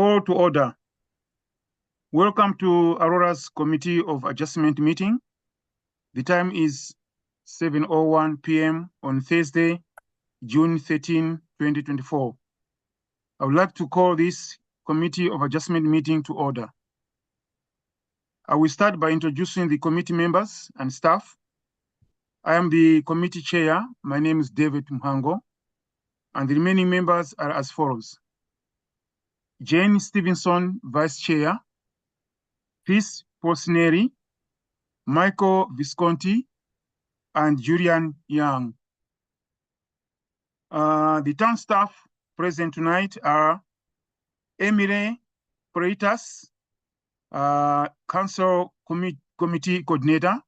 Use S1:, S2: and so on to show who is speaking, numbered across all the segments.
S1: Call to order. Welcome to Aurora's Committee of Adjustment meeting. The time is 7:01 p.m. on Thursday, June 13, 2024. I would like to call this Committee of Adjustment meeting to order. I will start by introducing the committee members and staff. I am the committee chair. My name is David Mhango, and the remaining members are as follows: Jane Stevenson, Vice Chair; Chris Porcineri, Michael Visconti, and Julian Young. The town staff present tonight are Emile Freitas, Council Committee Coordinator;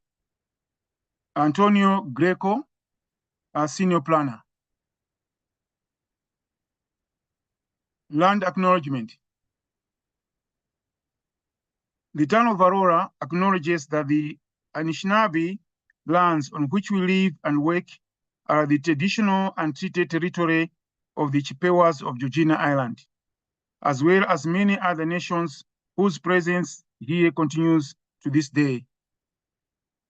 S1: Antonio Greco, Senior Planner. Land acknowledgement. The town of Aurora acknowledges that the Anishinaabe lands on which we live and work are the traditional and treated territory of the Chippewas of Georgina Island, as well as many other nations whose presence here continues to this day.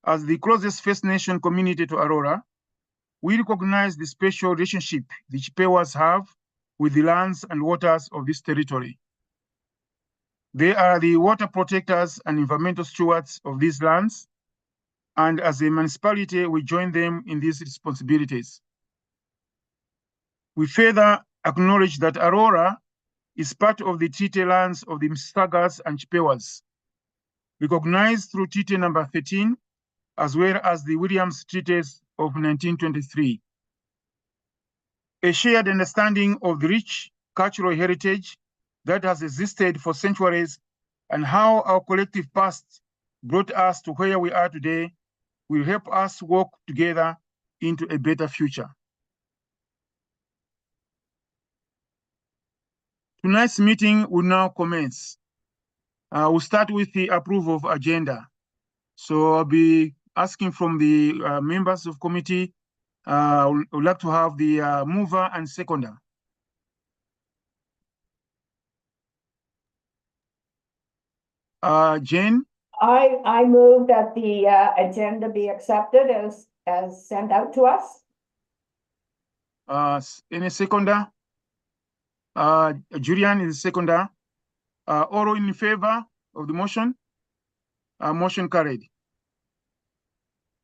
S1: As the closest First Nation community to Aurora, we recognize the special relationship the Chippewas have with the lands and waters of this territory. They are the water protectors and environmental stewards of these lands, and as a municipality, we join them in these responsibilities. We further acknowledge that Aurora is part of the treaty lands of the Mississaugas and Chippewas, recognized through Treaty Number 13, as well as the Williams Treaties of 1923. A shared understanding of the rich cultural heritage that has existed for centuries and how our collective past brought us to where we are today will help us work together into a better future. Tonight's meeting will now commence. We'll start with the approval of agenda. So I'll be asking from the members of committee. I would like to have the mover and seconder. Jane?
S2: I move that the agenda be accepted as sent out to us.
S1: Any seconder? Julian is the seconder. All in favor of the motion? Motion carried.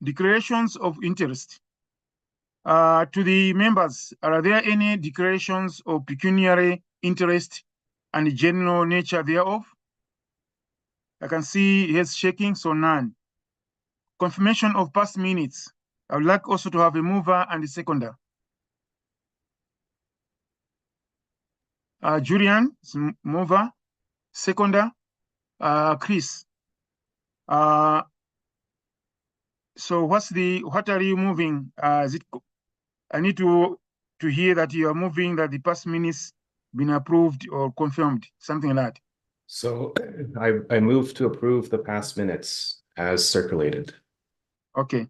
S1: Declarations of interest. To the members, are there any declarations of pecuniary interest and the general nature thereof? I can see heads shaking, so none. Confirmation of past minutes. I would like also to have a mover and a seconder. Julian, mover. Seconder, Chris. So what are you moving? Is it? I need to hear that you are moving that the past minutes been approved or confirmed, something like that.
S3: So I move to approve the past minutes as circulated.
S1: Okay.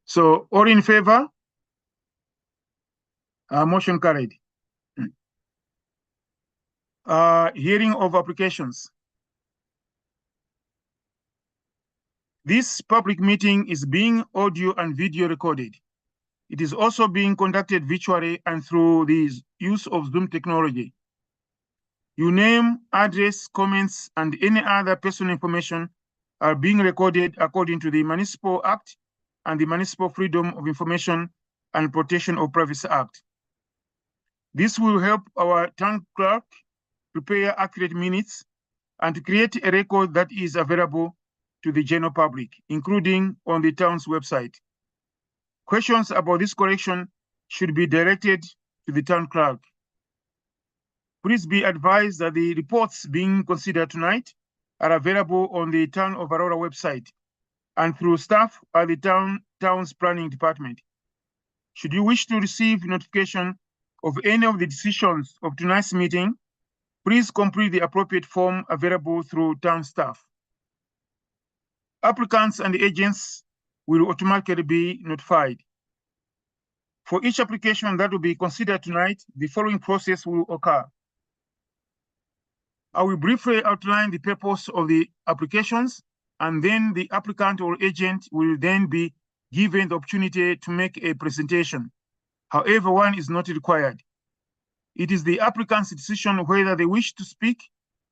S1: So all in favor? Motion carried. Hearing of applications. This public meeting is being audio and video recorded. It is also being conducted virtually and through the use of Zoom technology. Your name, address, comments, and any other personal information are being recorded according to the Municipal Act and the Municipal Freedom of Information and Protection of Privacy Act. This will help our town clerk prepare accurate minutes and to create a record that is available to the general public, including on the town's website. Questions about this correction should be directed to the town clerk. Please be advised that the reports being considered tonight are available on the Town of Aurora website and through staff at the town's planning department. Should you wish to receive notification of any of the decisions of tonight's meeting, please complete the appropriate form available through town staff. Applicants and agents will automatically be notified. For each application that will be considered tonight, the following process will occur. I will briefly outline the purpose of the applications, and then the applicant or agent will then be given the opportunity to make a presentation. However, one is not required. It is the applicant's decision whether they wish to speak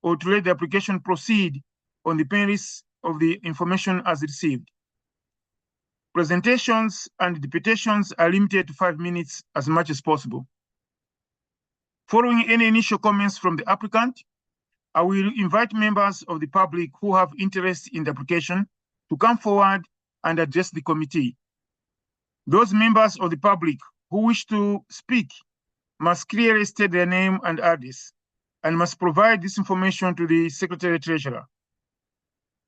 S1: or to let the application proceed on the basis of the information as received. Presentations and deputations are limited to 5 minutes as much as possible. Following any initial comments from the applicant, I will invite members of the public who have interest in the application to come forward and address the committee. Those members of the public who wish to speak must clearly state their name and address and must provide this information to the Secretary Treasurer.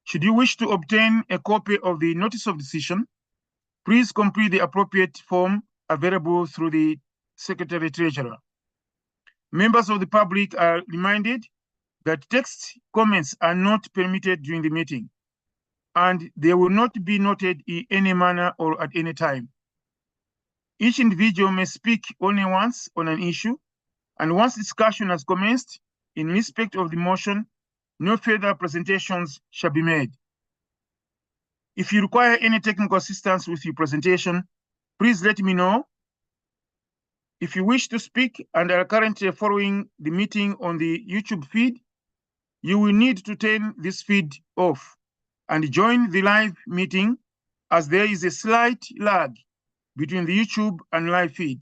S1: Should you wish to obtain a copy of the notice of decision, please complete the appropriate form available through the Secretary Treasurer. Members of the public are reminded that text comments are not permitted during the meeting, and they will not be noted in any manner or at any time. Each individual may speak only once on an issue, and once discussion has commenced in respect of the motion, no further presentations shall be made. If you require any technical assistance with your presentation, please let me know. If you wish to speak and are currently following the meeting on the YouTube feed, you will need to turn this feed off and join the live meeting, as there is a slight lag between the YouTube and live feed.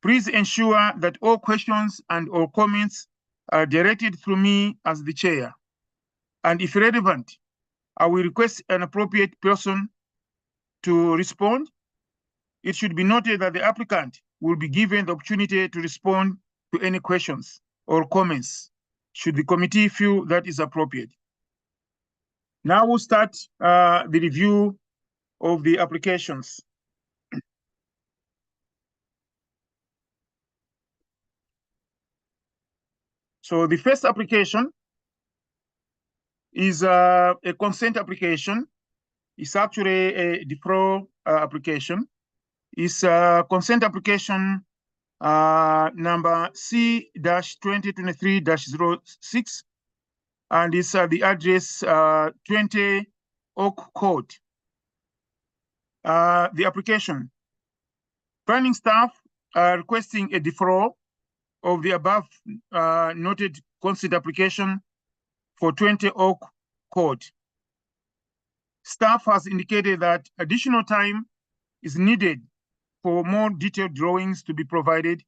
S1: Please ensure that all questions and all comments are directed through me as the chair. And if relevant, I will request an appropriate person to respond. It should be noted that the applicant will be given the opportunity to respond to any questions or comments, should the committee feel that is appropriate. Now we'll start the review of the applications. So the first application is a consent application. It's actually a deferral application. It's a consent application number C-2023-06, and it's the address 20 Oak Court. The application. Planning staff are requesting a deferral of the above noted consent application for 20 Oak Court. Staff has indicated that additional time is needed for more detailed drawings to be provided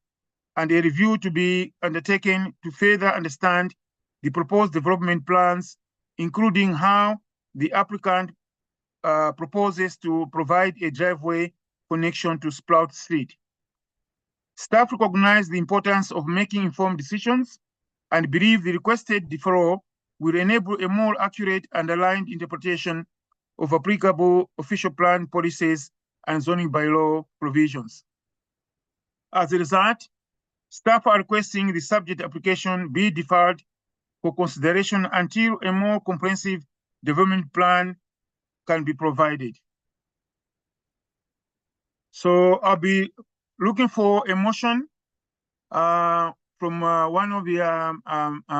S1: and a review to be undertaken to further understand the proposed development plans, including how the applicant proposes to provide a driveway connection to Sprout Street. Staff recognize the importance of making informed decisions and believe the requested deferral will enable a more accurate and aligned interpretation of applicable official plan policies and zoning bylaw provisions. As a result, staff are requesting the subject application be deferred for consideration until a more comprehensive development plan can be provided. So I'll be looking for a motion from one of the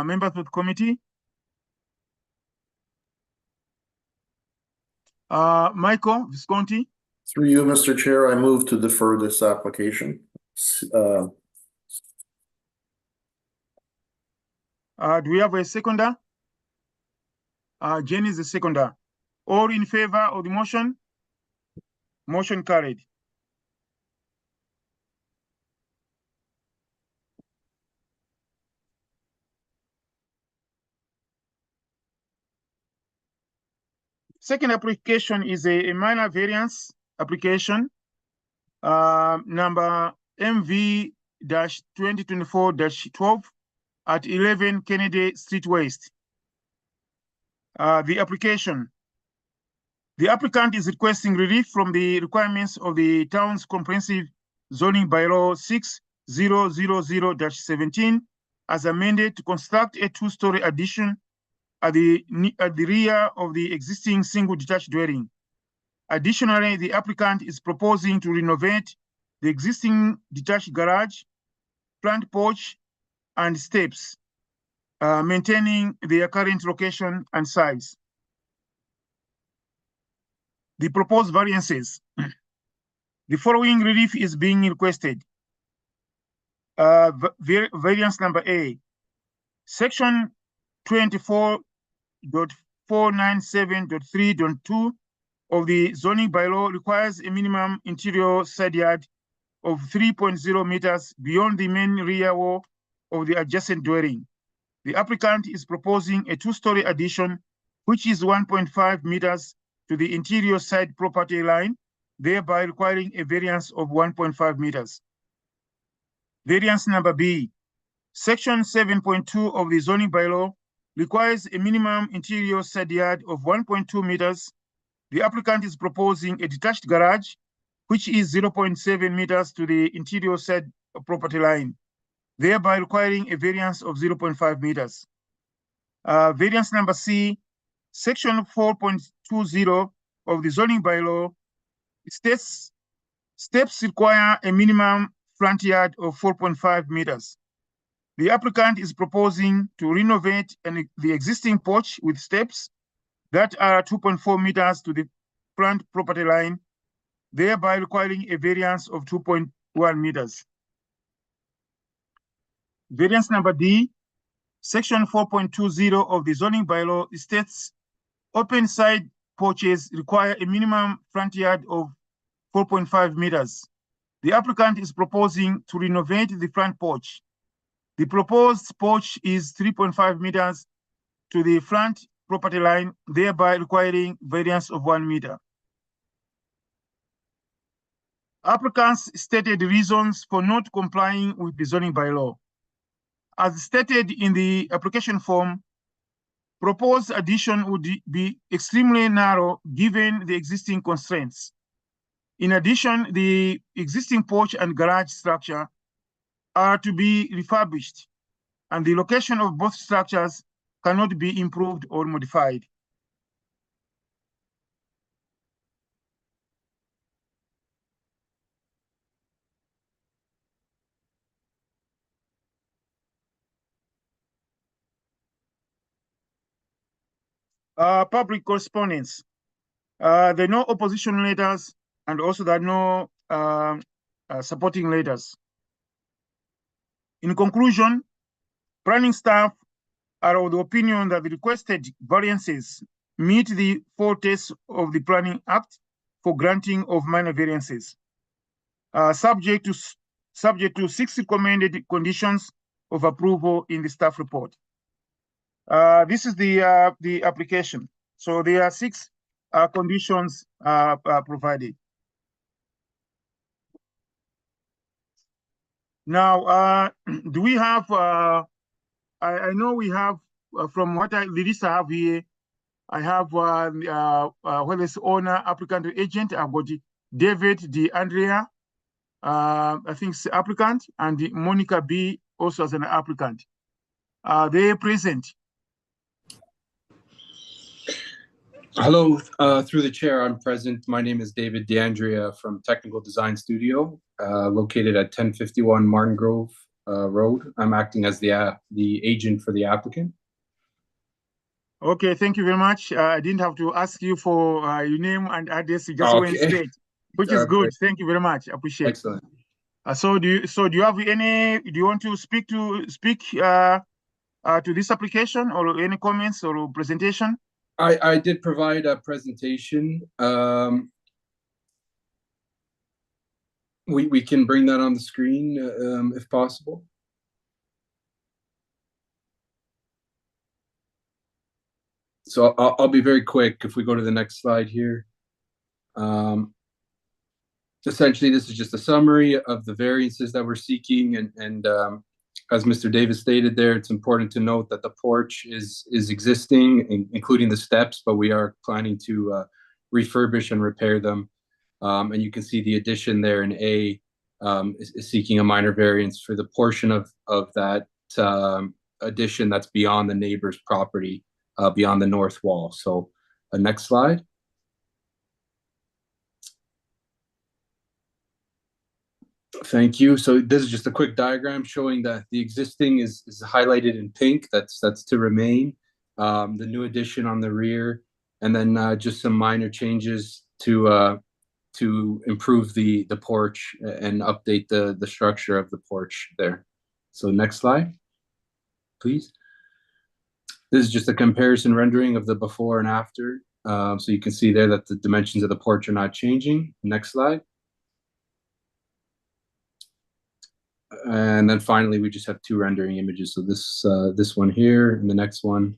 S1: members of the committee. Michael Visconti.
S4: Through you, Mr. Chair, I move to defer this application.
S1: Do we have a seconder? Jenny is the seconder. All in favor of the motion? Motion carried. Second application is a minor variance application, number MV-2024-12 at 11 Kennedy Street West. The application. The applicant is requesting relief from the requirements of the town's comprehensive zoning bylaw 6000-17 as amended to construct a two-story addition at the rear of the existing single detached dwelling. Additionally, the applicant is proposing to renovate the existing detached garage, front porch, and steps maintaining their current location and size. The proposed variances. The following relief is being requested. Variance number A, section 24.497.3.2 of the zoning bylaw requires a minimum interior side yard of 3.0 meters beyond the main rear wall of the adjacent dwelling. The applicant is proposing a two-story addition, which is 1.5 meters to the interior side property line, thereby requiring a variance of 1.5 meters. Variance number B, section 7.2 of the zoning bylaw requires a minimum interior side yard of 1.2 meters. The applicant is proposing a detached garage, which is 0.7 meters to the interior side property line, thereby requiring a variance of 0.5 meters. Variance number C, section 4.20 of the zoning bylaw states steps require a minimum front yard of 4.5 meters. The applicant is proposing to renovate the existing porch with steps that are 2.4 meters to the front property line, thereby requiring a variance of 2.1 meters. Variance number D, section 4.20 of the zoning bylaw states open side porches require a minimum front yard of 4.5 meters. The applicant is proposing to renovate the front porch. The proposed porch is 3.5 meters to the front property line, thereby requiring variance of 1 meter. Applicants stated reasons for not complying with the zoning bylaw. As stated in the application form, proposed addition would be extremely narrow given the existing constraints. In addition, the existing porch and garage structure are to be refurbished, and the location of both structures cannot be improved or modified. Public correspondence. There are no opposition letters, and also there are no supporting letters. In conclusion, planning staff are of the opinion that the requested variances meet the 4 tests of the Planning Act for granting of minor variances, subject to 6 recommended conditions of approval in the staff report. This is the application. So there are 6 conditions provided. Now, do we have? I know we have from what the list I have here. I have whether it's owner, applicant, or agent. I've got David D. Andrea, I think it's the applicant, and Monica B. also as an applicant. Are they present?
S5: Hello, through the chair, I'm present. My name is David DeAndrea from Technical Design Studio, located at 1051 Martin Grove Road. I'm acting as the agent for the applicant.
S1: Okay, thank you very much. I didn't have to ask you for your name and address. You just went straight, which is good. Thank you very much. I appreciate it.
S5: Excellent.
S1: So do you have any? Do you want to speak to this application, or any comments or presentation?
S5: I did provide a presentation. We can bring that on the screen if possible. So I'll be very quick if we go to the next slide here. Essentially, this is just a summary of the variances that we're seeking, and as Mr. Davis stated there, it's important to note that the porch is existing, including the steps, but we are planning to refurbish and repair them. And you can see the addition there in A is seeking a minor variance for the portion of that addition that's beyond the neighbor's property, beyond the north wall. So next slide. Thank you. So this is just a quick diagram showing that the existing is highlighted in pink. That's to remain. The new addition on the rear, and then just some minor changes to improve the porch and update the structure of the porch there. So next slide, please. This is just a comparison rendering of the before and after. So you can see there that the dimensions of the porch are not changing. Next slide. And then finally, we just have two rendering images. So this one here and the next one.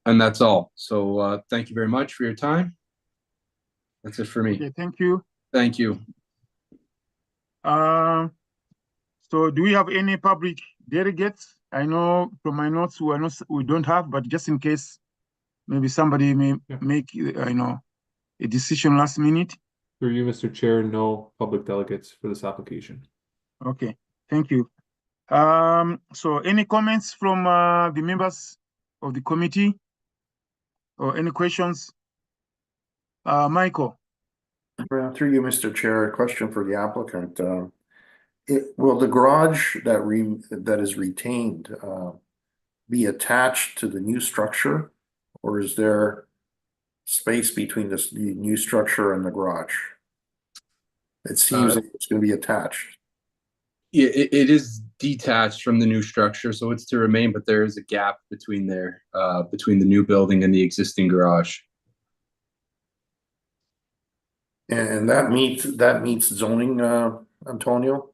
S5: And that's all. So thank you very much for your time. That's it for me.
S1: Okay, thank you.
S5: Thank you.
S1: So do we have any public delegates? I know from my notes we don't have, but just in case, maybe somebody may make a decision last minute.
S6: Through you, Mr. Chair, no public delegates for this application.
S1: Okay, thank you. So any comments from the members of the committee or any questions? Michael.
S4: Through you, Mr. Chair, a question for the applicant. Will the garage that is retained be attached to the new structure, or is there space between the new structure and the garage? It seems like it's going to be attached.
S5: Yeah, it is detached from the new structure, so it's to remain, but there is a gap between there, between the new building and the existing garage.
S4: And that meets zoning, Antonio?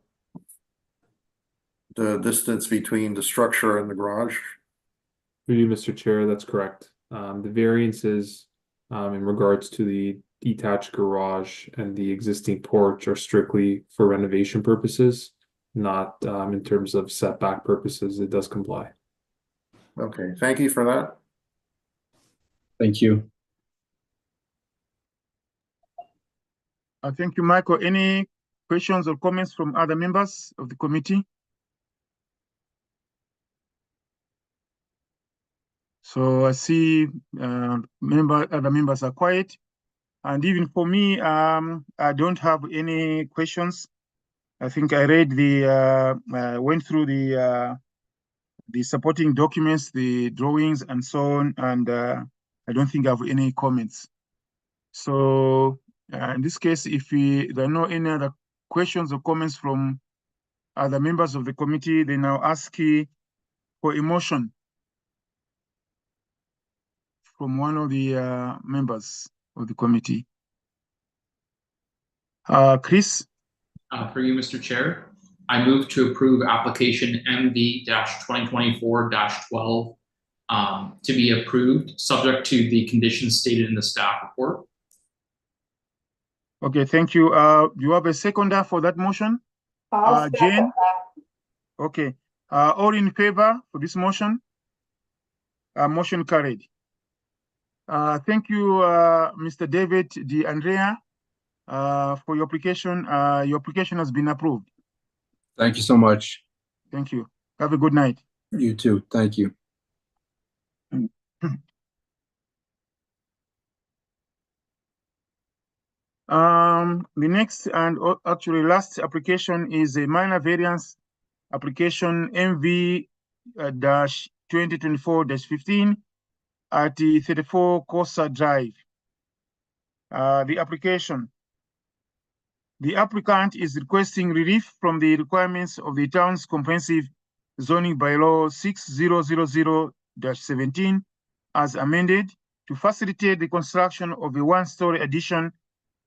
S4: The distance between the structure and the garage?
S6: Through you, Mr. Chair, that's correct. The variances in regards to the detached garage and the existing porch are strictly for renovation purposes, not in terms of setback purposes. It does comply.
S4: Okay, thank you for that.
S5: Thank you.
S1: Thank you, Michael. Any questions or comments from other members of the committee? So I see other members are quiet. And even for me, I don't have any questions. I think I read went through the supporting documents, the drawings and so on, and I don't think I have any comments. So in this case, if there are no any other questions or comments from other members of the committee, then I'll ask for a motion from one of the members of the committee. Chris?
S7: For you, Mr. Chair, I move to approve application MV-2024-12 to be approved, subject to the conditions stated in the staff report.
S1: Okay, thank you. Do you have a seconder for that motion?
S2: I'll second
S1: Jane?
S2: that.
S1: Okay. All in favor for this motion? Motion carried. Thank you, Mr. David De Andrea, for your application. Your application has been approved.
S5: Thank you so much.
S1: Thank you. Have a good night.
S5: You too. Thank you.
S1: The next and actually last application is a minor variance application MV-2024-15 at the 34 Costa Drive. The applicant is requesting relief from the requirements of the town's comprehensive zoning bylaw 6000-17 as amended to facilitate the construction of a one-story addition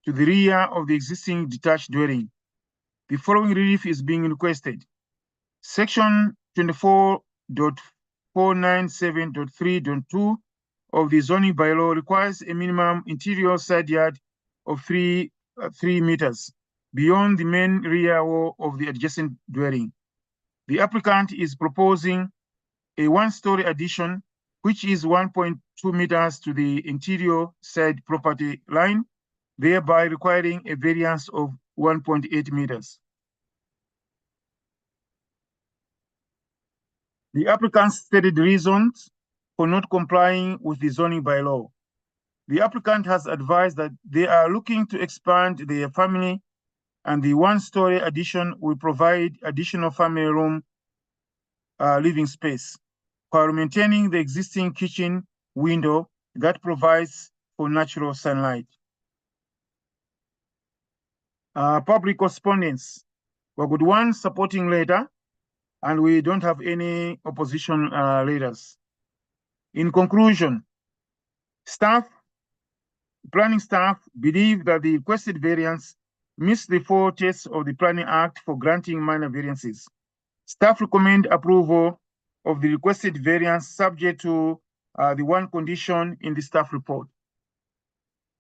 S1: to the rear of the existing detached dwelling. The following relief is being requested. Section 24.497.3.2 of the zoning bylaw requires a minimum interior side yard of 3 meters beyond the main rear wall of the adjacent dwelling. The applicant is proposing a one-story addition, which is 1.2 meters to the interior side property line, thereby requiring a variance of 1.8 meters. The applicant stated reasons for not complying with the zoning bylaw. The applicant has advised that they are looking to expand their family And the one-story addition will provide additional family room living space while maintaining the existing kitchen window that provides for natural sunlight. Public correspondence. We got one supporting letter, and we don't have any opposition letters. In conclusion, planning staff believe that the requested variance meets the 4 tests of the Planning Act for granting minor variances. Staff recommend approval of the requested variance subject to the one condition in the staff report.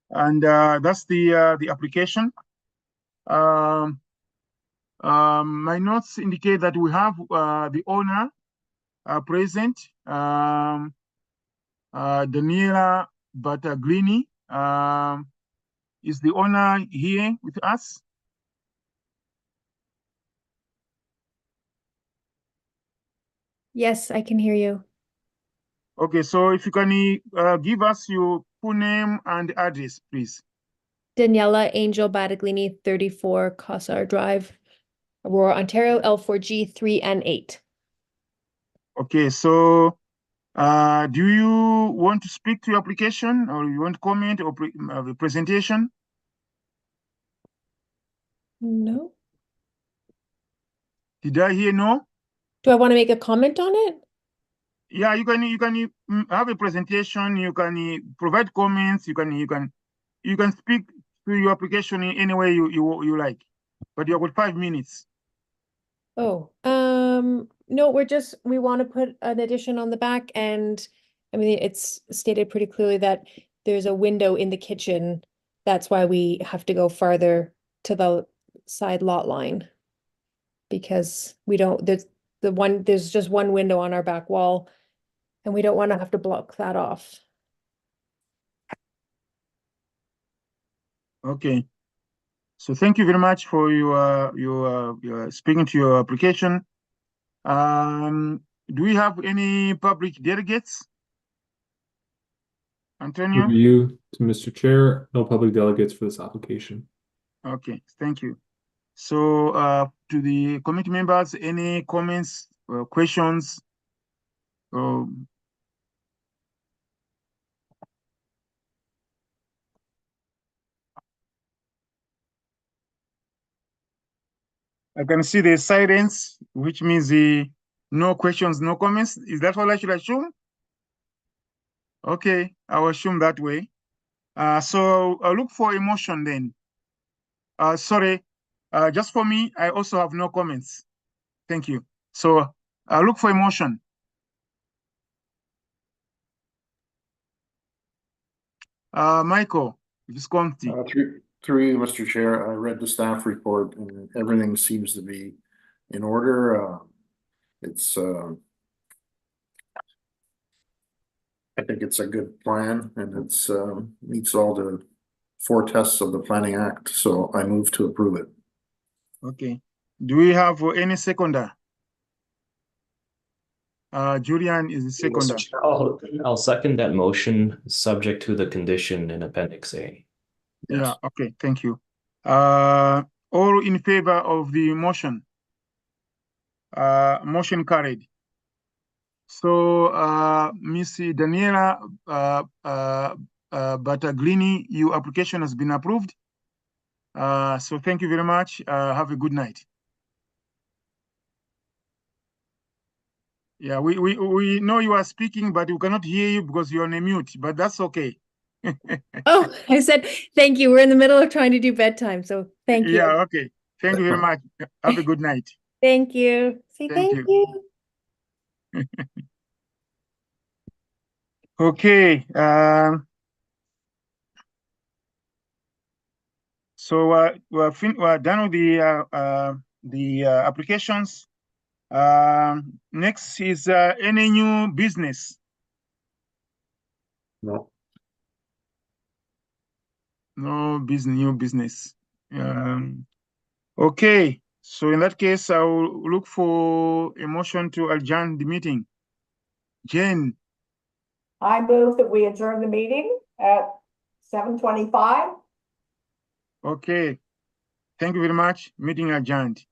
S1: And that's the application. My notes indicate that we have the owner present, Daniela Battaglini. Is the owner here with us?
S8: Yes, I can hear you.
S1: Okay, so if you can give us your full name and address, please.
S8: Daniela Angel Battaglini, 34 Cossar Drive, Aurora, Ontario, L4G 3N8.
S1: Okay, so do you want to speak to your application, or you want to comment or the presentation?
S8: No.
S1: Did I hear no?
S8: Do I want to make a comment on it?
S1: Yeah, you can have a presentation. You can provide comments. You can speak to your application in any way you like, but you have got 5 minutes.
S8: Oh, no, we want to put an addition on the back, and I mean, it's stated pretty clearly that there's a window in the kitchen. That's why we have to go farther to the side lot line. Because there's just one window on our back wall, and we don't want to have to block that off.
S1: Okay. So thank you very much for your speaking to your application. Do we have any public delegates? Antonio?
S6: Through you to Mr. Chair, no public delegates for this application.
S1: Okay, thank you. So to the committee members, any comments or questions? I can see the silence, which means no questions, no comments. Is that what I should assume? Okay, I'll assume that way. So I'll look for a motion then. Sorry, just for me, I also have no comments. Thank you. So I'll look for a motion. Michael Visconti.
S4: Through you, Mr. Chair, I read the staff report and everything seems to be in order. I think it's a good plan, and it's meets all the 4 tests of the Planning Act, so I move to approve it.
S1: Okay. Do we have any seconder? Julian is the seconder.
S3: I'll second that motion, subject to the condition in Appendix A.
S1: Yeah, okay, thank you. All in favor of the motion? Motion carried. So, Ms. Daniela Battaglini, your application has been approved. So thank you very much. Have a good night. Yeah, we know you are speaking, but we cannot hear you because you're on a mute, but that's okay.
S8: Oh, I said, thank you. We're in the middle of trying to do bedtime, so thank you.
S1: Yeah, okay. Thank you very much. Have a good night.
S8: Thank you. Say
S1: Thank
S8: thank
S1: you.
S8: you.
S1: Okay. So we're done with the applications. Next is any new business?
S4: No.
S1: No business, new business. Okay, so in that case, I will look for a motion to adjourn the meeting. Jane,
S2: I move that we adjourn the meeting at 7:25.
S1: okay. Thank you very much. Meeting adjourned.